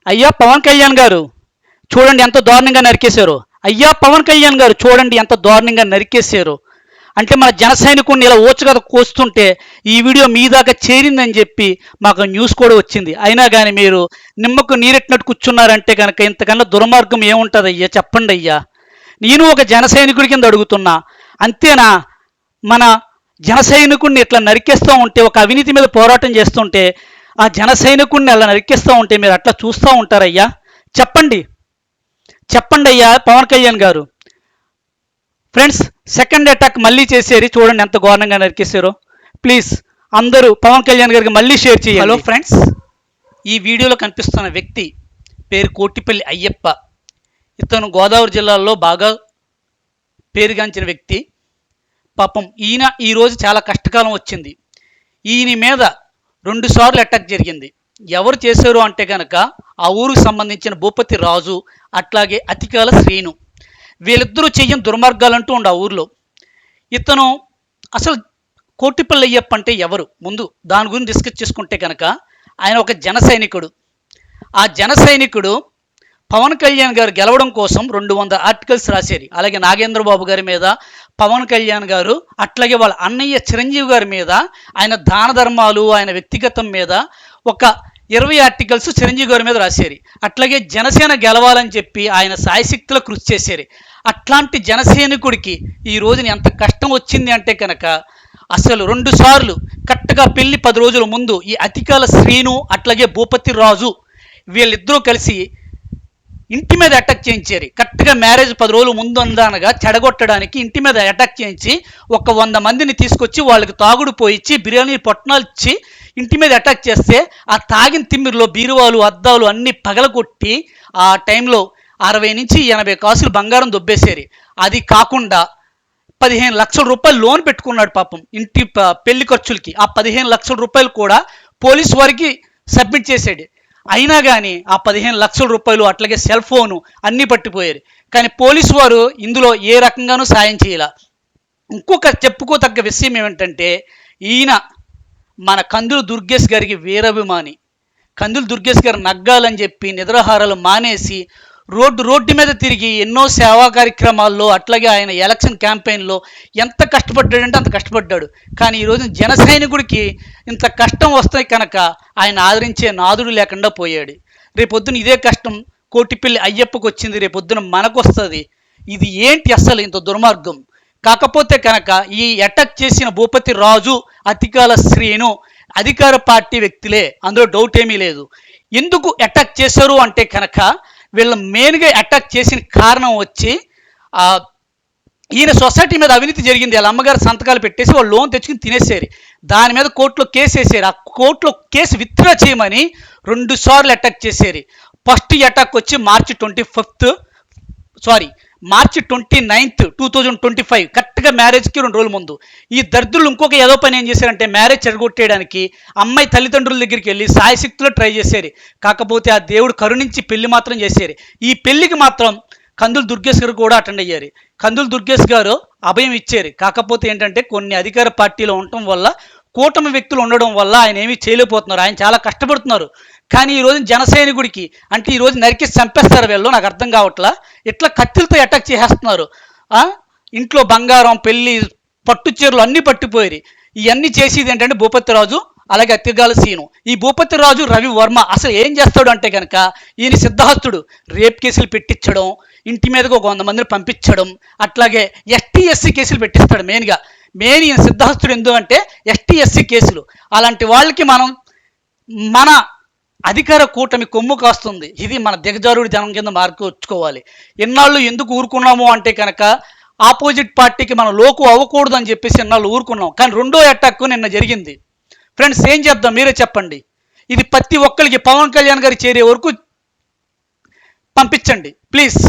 అయ్యా పవన్ కళ్యాణ్ గారు చూడండి ఎంత దారుణంగా నరికేశారు. అయ్యా పవన్ కళ్యాణ్ గారు చూడండి ఎంత దారుణంగా నరికేశారు. అంటే మన జన సైనికుడిని ఇలా ఓచుకథ కోస్తుంటే ఈ వీడియో మీ దాకా చేరిందని చెప్పి మాకు న్యూస్ కూడా వచ్చింది. అయినా కానీ మీరు నిమ్మకు నీరెట్టినట్టు కూర్చున్నారంటే కనుక ఇంతకన్నా దుర్మార్గం ఏముంటుంది అయ్యా? చెప్పండి అయ్యా. నేను ఒక జన సైనికుడి కింద అడుగుతున్నా, అంతేనా? మన జన సైనికుడిని ఇట్లా నరికేస్తూ ఉంటే, ఒక అవినీతి మీద పోరాటం చేస్తుంటే ఆ జన సైనికుడిని అలా నరికేస్తూ ఉంటే మీరు అట్లా చూస్తూ ఉంటారయ్యా? చెప్పండి చెప్పండి అయ్యా పవన్ కళ్యాణ్ గారు. ఫ్రెండ్స్, సెకండ్ అటాక్ మళ్ళీ చేసేది చూడండి ఎంత ఘోరంగా నరికేశారో. ప్లీజ్ అందరూ పవన్ కళ్యాణ్ గారికి మళ్ళీ షేర్ చేయండి. హలో ఫ్రెండ్స్, ఈ వీడియోలో కనిపిస్తున్న వ్యక్తి పేరు కోటిపల్లి అయ్యప్ప. ఇతను గోదావరి జిల్లాలో బాగా పేరుగాంచిన వ్యక్తి. పాపం ఈయన ఈరోజు చాలా కష్టకాలం వచ్చింది. ఈయన మీద 2 సార్లు అటాక్ జరిగింది. ఎవరు చేశారు అంటే కనుక ఆ ఊరికి సంబంధించిన భూపతి రాజు, అట్లాగే అతికాల శ్రీను. వీళ్ళిద్దరూ చెయ్యని దుర్మార్గాలంటూ ఉండు ఆ ఊర్లో. ఇతను అసలు కోటిపల్లి అయ్యప్ప అంటే ఎవరు? ముందు దాని గురించి డిస్కస్ చేసుకుంటే కనుక ఆయన ఒక జన సైనికుడు. ఆ జన సైనికుడు పవన్ కళ్యాణ్ గారు గెలవడం కోసం 200 ఆర్టికల్స్ రాసేది. అలాగే నాగేంద్రబాబు గారి మీద, పవన్ కళ్యాణ్ గారు, అట్లాగే వాళ్ళ అన్నయ్య చిరంజీవి గారి మీద, ఆయన దాన ధర్మాలు, ఆయన వ్యక్తిగతం మీద ఒక 20 ఆర్టికల్స్ చిరంజీవి గారి మీద రాసేది. అట్లాగే జనసేన గెలవాలని చెప్పి ఆయన సాయశక్తిలో కృషి చేసేది. అట్లాంటి జనసైనికుడికి ఈ రోజున ఎంత కష్టం వచ్చింది అంటే కనుక అసలు 2 సార్లు కరెక్ట్గా పెళ్లి 10 రోజుల ముందు ఈ అతికాల శ్రీను అట్లాగే భూపతి రాజు వీళ్ళిద్దరూ కలిసి ఇంటి మీద అటాక్ చేయించారు. కరెక్ట్గా మ్యారేజ్ 10 రోజుల ముందు అందనగా చెడగొట్టడానికి ఇంటి మీద అటాక్ చేయించి ఒక 100 మందిని తీసుకొచ్చి వాళ్ళకి తాగుడు పోయిచ్చి బిర్యానీ పొట్టనాలు ఇచ్చి ఇంటి మీద అటాక్ చేస్తే ఆ తాగిన తిమ్మిరిలో బీరువాలు, అద్దాలు అన్నీ పగలగొట్టి ఆ టైంలో 60 నుంచి 80 కాసులు బంగారం దొబ్బేసేరి. అది కాకుండా 15 లక్షల రూపాయలు లోన్ పెట్టుకున్నాడు పాపం ఇంటి పెళ్లి ఖర్చులకి. ఆ 15 లక్షల రూపాయలు కూడా పోలీసు వారికి సబ్మిట్ చేసాడు. అయినా కానీ ఆ 15 లక్షల రూపాయలు అట్లాగే సెల్ ఫోను అన్నీ పట్టిపోయారు. కానీ పోలీసు వారు ఇందులో ఏ రకంగానూ సాయం చేయాల. ఇంకొక చెప్పుకోతగ్గ విషయం ఏమిటంటే ఈయన మన కందులు దుర్గేష్ గారికి వీరాభిమాని. కందులు దుర్గేష్ గారు నగ్గాలని చెప్పి నిద్రాహారాలు మానేసి రోడ్డు మీద తిరిగి ఎన్నో సేవా కార్యక్రమాల్లో అట్లాగే ఆయన ఎలక్షన్ క్యాంపెయిన్లో ఎంత కష్టపడ్డాడంటే అంత కష్టపడ్డాడు. కానీ ఈరోజు జన సైనికుడికి ఇంత కష్టం వస్తాయి కనుక ఆయన ఆదరించే నాదుడు లేకుండా పోయాడు. రేపొద్దున ఇదే కష్టం కోటిపల్లి అయ్యప్పకు వచ్చింది, రేపొద్దున మనకు వస్తుంది. ఇది ఏంటి అసలు ఇంత దుర్మార్గం? కాకపోతే కనుక ఈ అటాక్ చేసిన భూపతి రాజు, అతికాల శ్రీను అధికార పార్టీ వ్యక్తులే, అందులో డౌట్ ఏమీ లేదు. ఎందుకు అటాక్ చేశారు అంటే కనుక వీళ్ళ మెయిన్గా అటాక్ చేసిన కారణం వచ్చి ఈయన సొసైటీ మీద అవినీతి జరిగింది. వాళ్ళ అమ్మగారు సంతకాలు పెట్టేసి వాళ్ళు లోన్ తెచ్చుకుని తినేసారు. దాని మీద కోర్టులో కేసు వేసారు. ఆ కోర్టులో కేసు విత్డ్రా చేయమని 2 సార్లు అటాక్ చేశారు. ఫస్ట్ అటాక్ వచ్చి మార్చి 29th 2025 కరెక్ట్గా మ్యారేజ్కి 2 రోజుల ముందు. ఈ దరిద్రులు ఇంకొక ఏదో పని ఏం చేశారంటే మ్యారేజ్ చెడగొట్టేయడానికి అమ్మాయి తల్లిదండ్రుల దగ్గరికి వెళ్ళి సాయశక్తిలో ట్రై చేశారు. కాకపోతే ఆ దేవుడు కరుణించి పెళ్లి మాత్రం చేశారు. ఈ పెళ్లికి మాత్రం కందులు దుర్గేష్ గారు కూడా అటెండ్ అయ్యారు. కందులు దుర్గేష్ గారు అభయం ఇచ్చారు. కాకపోతే ఏంటంటే కొన్ని అధికార పార్టీలో ఉండటం వల్ల, కూటమి వ్యక్తులు ఉండడం వల్ల ఆయన ఏమీ చేయలేకపోతున్నారు. ఆయన చాలా కష్టపడుతున్నారు. కానీ ఈరోజు జనసైనికుడికి అంటే ఈరోజు నరికేసి చంపేస్తారు వీళ్ళు, నాకు అర్థం కావట్లా. ఇట్లా కత్తులతో అటాక్ చేసేస్తున్నారు. ఇంట్లో బంగారం, పెళ్లి, పట్టు చీరలు అన్నీ పట్టిపోయారు. ఇవన్నీ చేసేది ఏంటంటే భూపతి రాజు, అలాగే అతిగాల సీను. ఈ భూపతి రాజు రవి వర్మ అసలు ఏం చేస్తాడు అంటే కనుక ఈయన సిద్ధహస్తుడు. రేప్ కేసులు పెట్టించడం, ఇంటి మీదకు ఒక 100 మందిని పంపించడం, అట్లాగే ST/SC కేసులు పెట్టిస్తాడు. మెయిన్ ఈయన సిద్ధహస్తుడు ఎందుకంటే ST/SC కేసులు. అలాంటి వాళ్ళకి మన అధికార కూటమి కొమ్ము కాస్తుంది. ఇది మన దిగజారుడి జనం కింద మార్చుకోవాలి. ఎన్నాళ్ళు ఎందుకు ఊరుకున్నాము అంటే కనుక ఆపోజిట్ పార్టీకి మనం లోకు అవ్వకూడదు అని చెప్పేసి ఎన్నాళ్ళు ఊరుకున్నాం. కానీ 2వ అటాక్ నిన్న జరిగింది. ఫ్రెండ్స్, ఏం చేద్దాం మీరే చెప్పండి. ఇది ప్రతి ఒక్కరికి పవన్ కళ్యాణ్ గారు చేరే వరకు పంపించండి ప్లీజ్.